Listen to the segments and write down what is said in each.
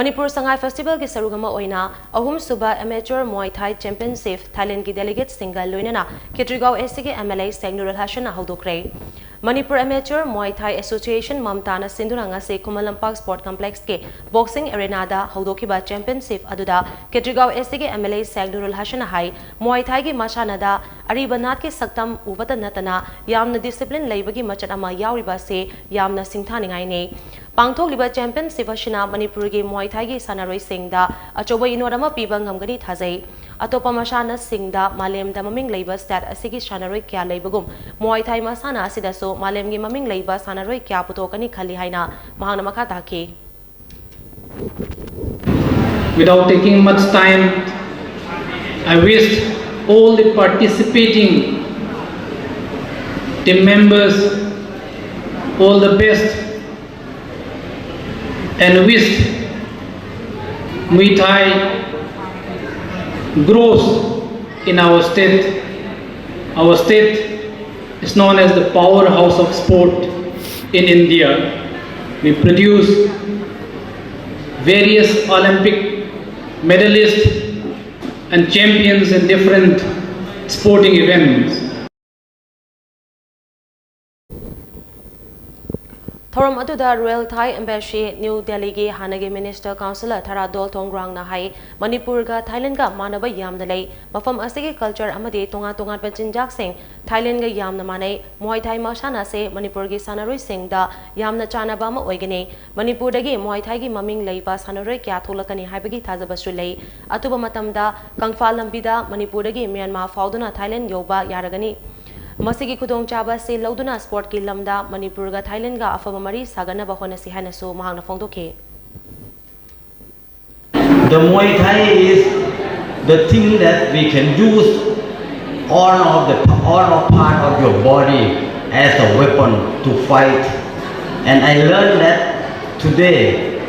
Manipur Sangai Festival ki sarugama oina ahum shuba amateur Muay Thai Championship Thailand ki delegate single loinana Kshetrigao AC ki MLA Sheikh Noorul Hassan houdokkhre. Manipur Amateur Muay Thai Association Mamtana Sinduranga se Kumalampak Sport Complex ke boxing arena da houdokhiba championship aduda Kshetrigao AC ki MLA Sheikh Noorul Hassan hai Muay Thai ki masana da aribanat ki saktam ubata natana yamna discipline leibagi machat ama yauriba se yamna singthaningai ne pangthokliba championship asina Manipur ki Muay Thai ki sanaroi singda achoba inorama piba ngamgani thajai atopa masana singda malem da maming leiba stat asigi sanaroi kya leibagum Muay Thai masana asida so malem gi maming leiba sanaroi kya putokani khali haina mahangna makha takhi. Without taking much time, I wish all the participating team members all the best and wish Muay Thai grows in our state. Our state is known as the powerhouse of sport in India. We produce various Olympic medalists and champions in different sporting events. Thorum aduda Royal Thai Embassy New Delhi ki Hanagi Minister Councillor Tharadol Thongrang na hai Manipur ga Thailand ga manaba yamna lei mafam asigi culture amadi tonga tonga pachinjak sing Thailand ga yamna manai Muay Thai masana se Manipur gi sanaroi sing da yamna chanaba ma oigane Manipur dagi Muay Thai gi maming leiba sanaroi kya tholakani haibagi thajabasu lei atuba matamda kangfa lambida Manipur dagi Myanmar fauduna Thailand yoba yaragani Masigi kudong chaba se lauduna sport ki lamda Manipur ga Thailand ga afaba mari sagana ba hona si hana so mahangna phongdokhe. The Muay Thai is the thing that we can use all of part of your body as a weapon to fight. And I learned that today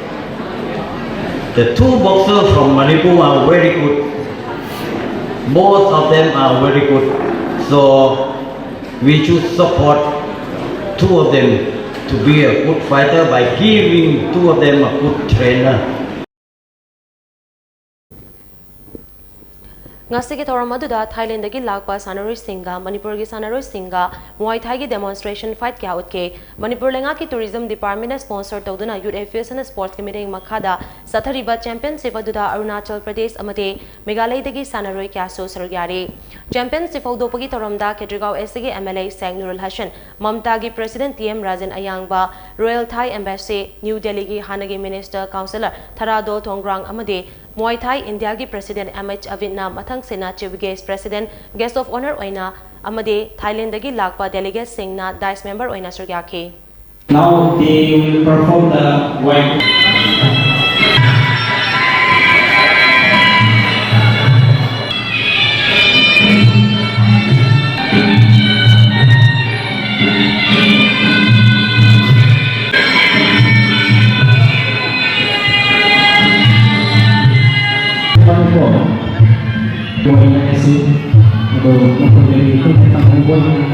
the two boxers from Manipur are very good. Both of them are very good. So we should support two of them to be a good fighter by giving two of them a good trainer. Ngasigi thoram aduda Thailand dagi lakpa sanaroi singa Manipur gi sanaroi singa Muay Thai gi demonstration fight kya utke Manipur lenga ki tourism department sponsor tawduna youth affairs and sports committee makhada sathariba championship aduda Arunachal Pradesh amate Meghalaya dagi sanaroi kya so sarugyare championship audopagi thoramda Kshetrigao AC gi MLA Sheikh Noorul Hassan Mamta gi president TM Rajan Ayangba Royal Thai Embassy New Delhi gi Hanagi minister councillor Tharadol Thongrang amade Muay Thai India ki president MH Avinna mathang sena chief guest president guest of honor oina amade Thailand dagi lakpa delegate singna dice member oina surgyakhe. Now they will perform the white. Oina AC untuk memperbaiki tentang hubungan